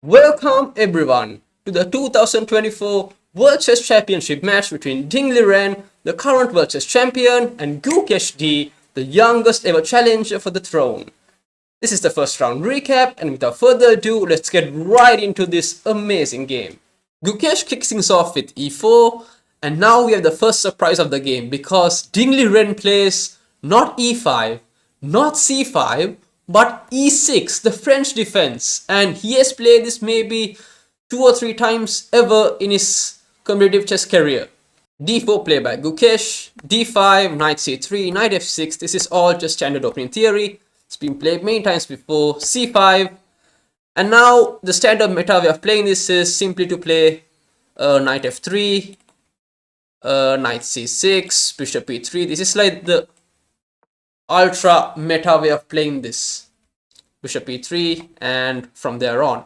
Welcome everyone to the 2024 World Chess Championship match between Dingliren, the current World Chess Champion, and Gukeshd, the youngest ever challenger for the throne. This is the first round recap, and without further ado, let's get right into this amazing game. Gukesh kicks things off with e4, and now we have the first surprise of the game because Dingliren plays not e5, not c5, but e6, the French defense, and he has played this maybe 2 or 3 times ever in his competitive chess career. d4 played by Gukesh, d5, knight c3, knight f6, this is all just standard opening theory. It's been played many times before, c5, and now the standard meta way of playing this is simply to play knight f3, knight c6, bishop e3. This is like the ultra meta way of playing this, bishop e3, and from there on.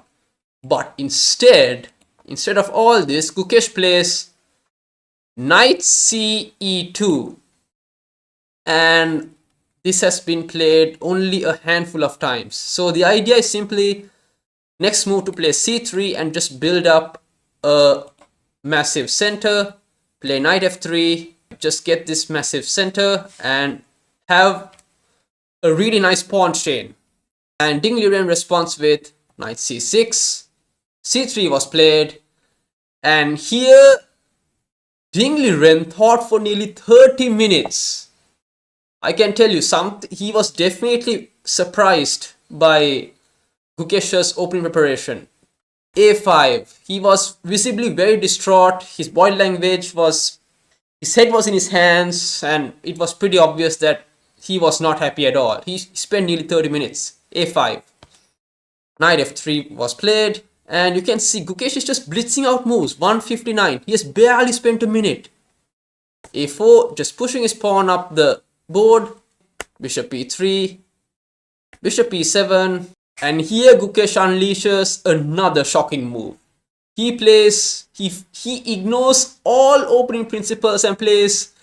But instead of all this, Gukesh plays knight c e2, and this has been played only a handful of times. So the idea is simply next move to play c3 and just build up a massive center, play knight f3, just get this massive center and have a really nice pawn chain. And Dingliren responds with knight c6, c3 was played, and here Dingliren thought for nearly 30 minutes. I can tell you he was definitely surprised by Gukesh's opening preparation. a5, he was visibly very distraught, his body language was, his head was in his hands, and it was pretty obvious that he was not happy at all. He spent nearly 30 minutes. a5, knight f3 was played, and you can see Gukesh is just blitzing out moves. 159, he has barely spent a minute. a4, just pushing his pawn up the board, bishop e3, bishop e7, and here Gukesh unleashes another shocking move. He ignores all opening principles and plays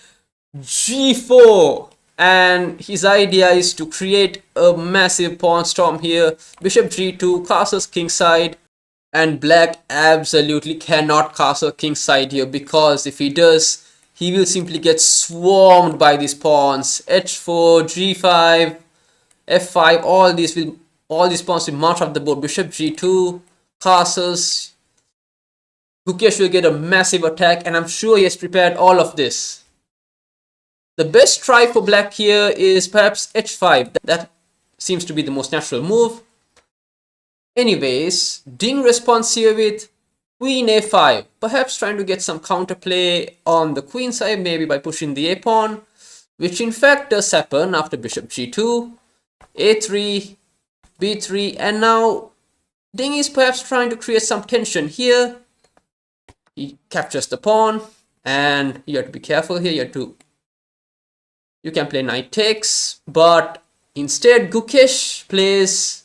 g4, and his idea is to create a massive pawn storm here. Bishop g2, castles kingside, and black absolutely cannot castle kingside here, because if he does, he will simply get swarmed by these pawns. h4, g5, f5, all these pawns will march off the board. Bishop g2, castles. Gukesh will get a massive attack, and I'm sure he has prepared all of this. The best try for black here is perhaps h5. That seems to be the most natural move. Anyways, Ding responds here with queen a5, perhaps trying to get some counterplay on the queen side, maybe by pushing the a pawn, which in fact does happen after bishop g2, a3, b3, and now Ding is perhaps trying to create some tension here. He captures the pawn, and you have to be careful here. You can play knight takes, but instead Gukesh plays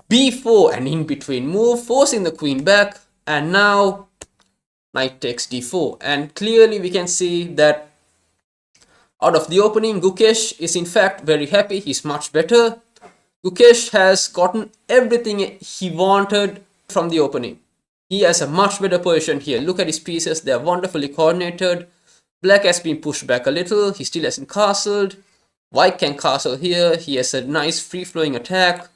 b4, an in-between move, forcing the queen back, and now knight takes d4. And clearly we can see that out of the opening, Gukesh is in fact very happy. He's much better. Gukesh has gotten everything he wanted from the opening. He has a much better position here. Look at his pieces, they are wonderfully coordinated. Black has been pushed back a little, he still hasn't castled. White can castle here, he has a nice free-flowing attack.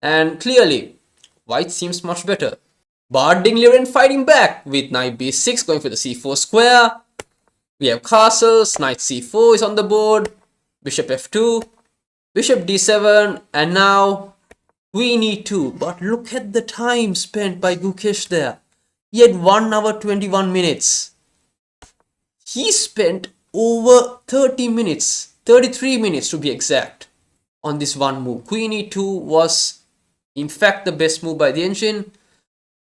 And clearly, white seems much better. But Dingliren fighting back with knight b6, going for the c4 square. We have castles, knight c4 is on the board, bishop f2, bishop d7, and now queen e2. But look at the time spent by Gukesh there. He had 1 hour 21 minutes. He spent over 30 minutes, 33 minutes to be exact, on this one move. Queen e2 was in fact the best move by the engine.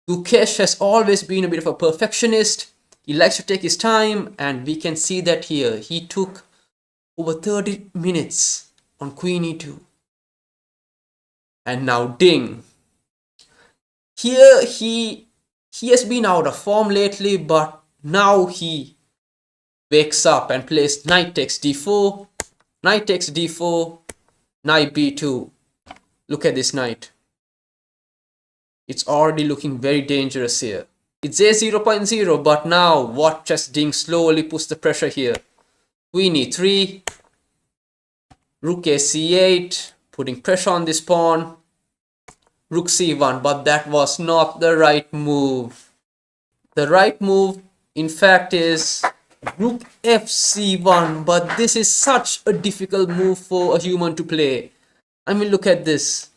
Gukesh has always been a bit of a perfectionist. He likes to take his time, and we can see that here. He took over 30 minutes on queen e2. And now Ding. Here he has been out of form lately, but now he wakes up and plays knight takes d4, knight takes d4, knight b2. Look at this knight. It's already looking very dangerous here. It's a 0.0, but now watch just Ding slowly push the pressure here. Queen e3, rook a c8, putting pressure on this pawn. Rook c1, but that was not the right move. The right move, in fact, is rook fc1, but this is such a difficult move for a human to play. I mean, look at this.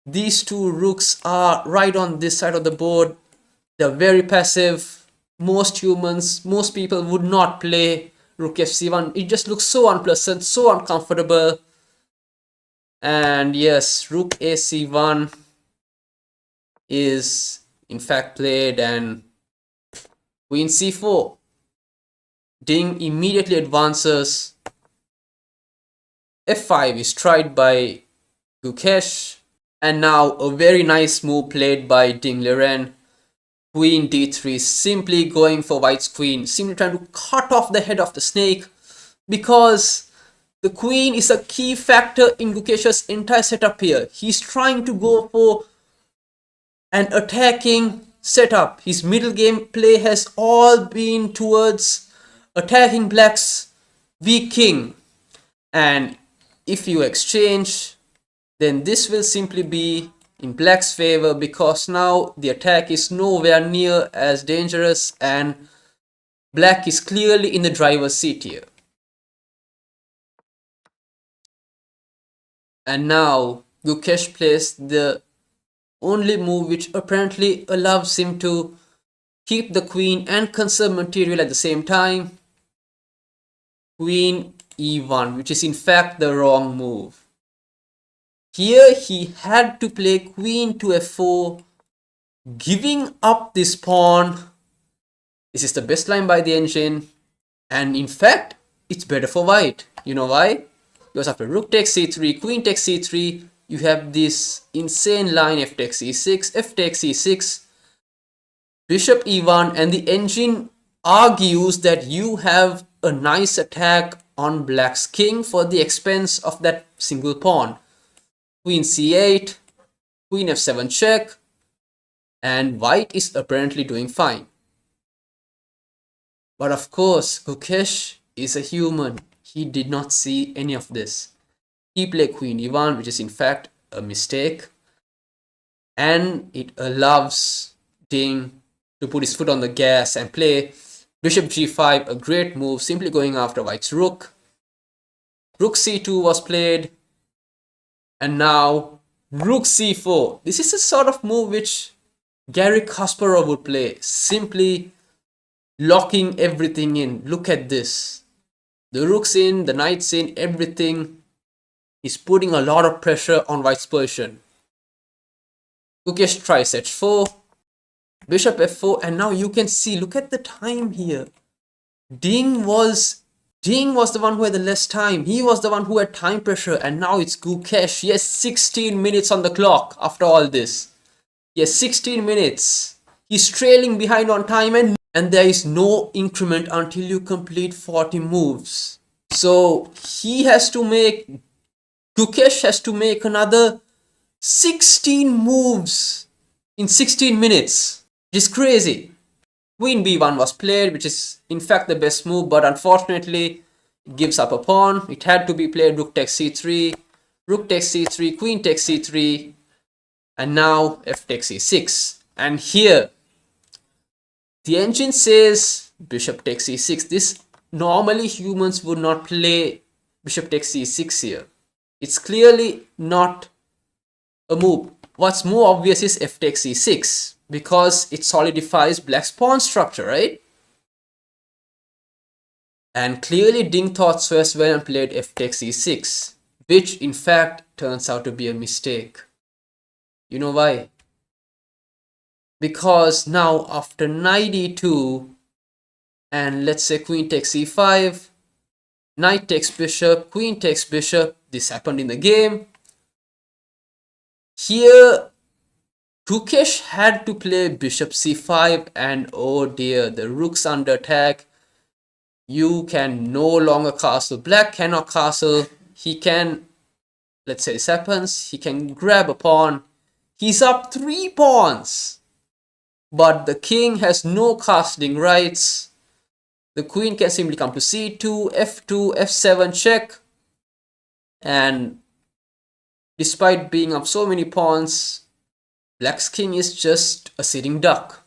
These two rooks are right on this side of the board. They're very passive. Most humans, most people would not play rook fc1. It just looks so unpleasant, so uncomfortable. And yes, rook ac1 is in fact played, and queen c4. Ding immediately advances. f5 is tried by Gukesh, and now a very nice move played by Dingliren. Queen d3, simply going for white's queen, simply trying to cut off the head of the snake, because the queen is a key factor in Gukesh's entire setup here. He's trying to go for an attacking setup. His middle game play has all been towards attacking black's weak king, and if you exchange, then this will simply be in black's favor, because now the attack is nowhere near as dangerous and black is clearly in the driver's seat here. And now Gukesh plays the only move which apparently allows him to keep the queen and conserve material at the same time. Queen e1, which is in fact the wrong move. Here he had to play queen to f4, giving up this pawn. This is the best line by the engine, and in fact it's better for white. You know why? Because after rook takes c3, queen takes c3, you have this insane line f takes e6, f takes e6, bishop e1, and the engine argues that you have a nice attack on black's king for the expense of that single pawn. Queen c8, queen f7 check, and white is apparently doing fine. But of course, Gukesh is a human. He did not see any of this. He played queen e1, which is in fact a mistake, and it allows Ding to put his foot on the gas and play bishop g5, a great move, simply going after white's rook. Rook c2 was played, and now rook c4. This is the sort of move which Garry Kasparov would play, simply locking everything in. Look at this. The rook's in, the knight's in, everything is putting a lot of pressure on white's position. Gukesh tries h4, bishop f4, and now you can see, look at the time here. Ding was the one who had the less time. He was the one who had time pressure, and now it's Gukesh. He has 16 minutes on the clock after all this. Yes, 16 minutes. He's trailing behind on time, and there is no increment until you complete 40 moves. So Gukesh has to make another 16 moves in 16 minutes. It is crazy. Queen b1 was played, which is in fact the best move, but unfortunately it gives up a pawn. It had to be played rook takes c3, rook takes c3, queen takes c3, and now f takes e6. And here the engine says bishop takes e6. This normally humans would not play bishop takes e6 here. It's clearly not a move. What's more obvious is f takes e6, because it solidifies black's pawn structure, right? And clearly Ding thought so as well and played f takes e6, which in fact turns out to be a mistake. You know why? Because now after knight e2 and let's say queen takes e5, knight takes bishop, queen takes bishop, this happened in the game. Here Gukesh had to play bishop c5, and oh dear, the rook's under attack. You can no longer castle. Black cannot castle. He can, let's say this happens, he can grab a pawn. He's up 3 pawns. But the king has no casting rights. The queen can simply come to c2, f2, f7 check. And despite being up so many pawns, black's king is just a sitting duck.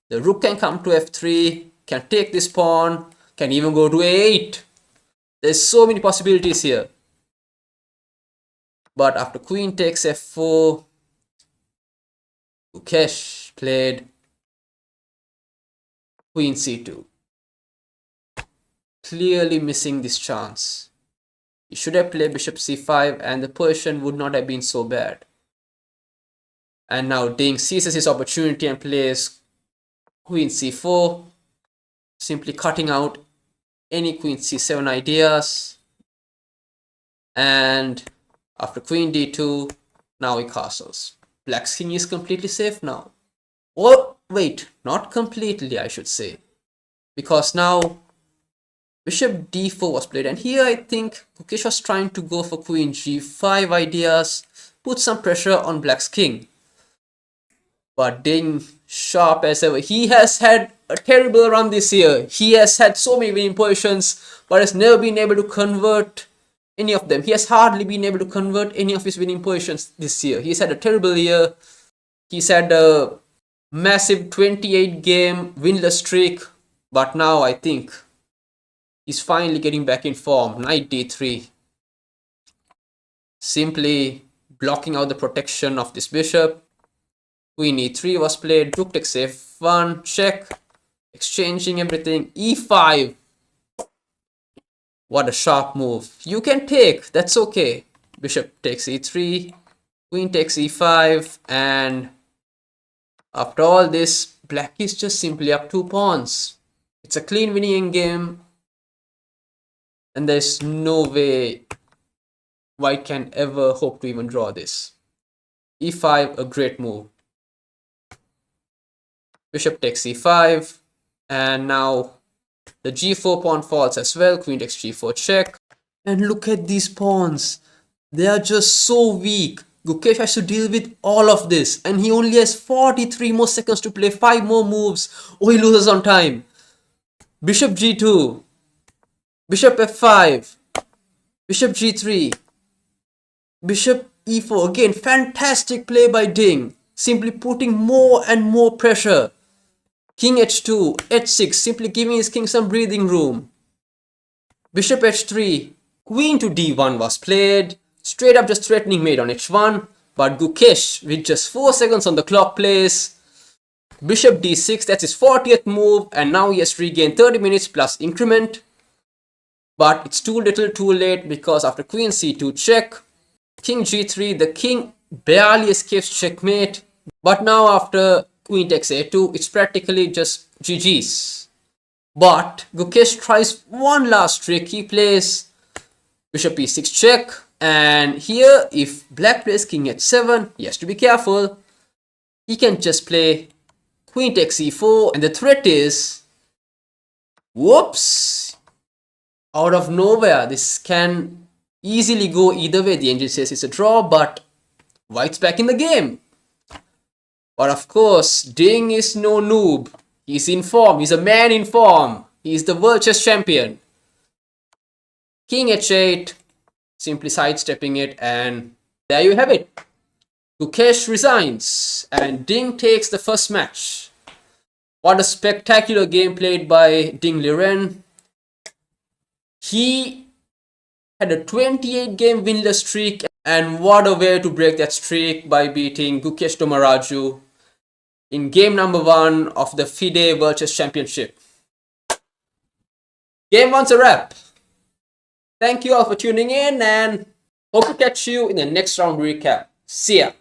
The rook can come to f3, can take this pawn, can even go to a8. There's so many possibilities here. But after queen takes f4, Gukesh played queen c2. Clearly missing this chance. He should have played bishop c5 and the position would not have been so bad. And now Ding seizes his opportunity and plays queen c4, simply cutting out any queen c7 ideas. And after queen d2, now he castles. Black's king is completely safe now. Oh, wait, not completely, I should say. Because now bishop d4 was played, and here I think Gukesh was trying to go for queen g5 ideas, put some pressure on black's king. But Ding, sharp as ever, he has had a terrible run this year. He has had so many winning positions, but has never been able to convert any of them. He has hardly been able to convert any of his winning positions this year. He's had a terrible year. He's had a massive 28 game winless streak, but now I think he's finally getting back in form. Knight d3. Simply blocking out the protection of this bishop. Queen e3 was played. Rook takes f1, check. Exchanging everything. e5. What a sharp move. You can take, that's okay. Bishop takes e3. Queen takes e5. And after all this, black is just simply up 2 pawns. It's a clean winning game. And there's no way white can ever hope to even draw this. e5, a great move. Bishop takes e5. And now the g4 pawn falls as well. Queen takes g4 check. And look at these pawns. They are just so weak. Gukesh has to deal with all of this. And he only has 43 more seconds to play 5 more moves. Or he loses on time. Bishop g2. Bishop f5. Bishop g3. Bishop e4. Again, fantastic play by Ding. Simply putting more and more pressure. King h2, h6, simply giving his king some breathing room. Bishop h3, queen to d1 was played. Straight up just threatening mate on h1. But Gukesh, with just 4 seconds on the clock, plays bishop d6. That's his 40th move. And now he has regained 30 minutes plus increment. But it's too little too late, because after queen c2 check, king g3, the king barely escapes checkmate. But now after queen takes a2, it's practically just GG's. But Gukesh tries one last trick. He plays bishop e6 check. And here, if black plays king h7, he has to be careful. He can just play queen takes e4. And the threat is, whoops, out of nowhere. This can easily go either way. The engine says it's a draw, but white's back in the game. But of course, Ding is no noob. He's in form. He's a man in form. He's the world chess champion. King h8, simply sidestepping it, and there you have it. Gukesh resigns, and Ding takes the first match. What a spectacular game played by Dingliren. He had a 28 game winless streak, and what a way to break that streak by beating Gukesh Domaraju in game number 1 of the FIDE World Chess Championship. Game 1's a wrap. Thank you all for tuning in, and hope to catch you in the next round recap. See ya.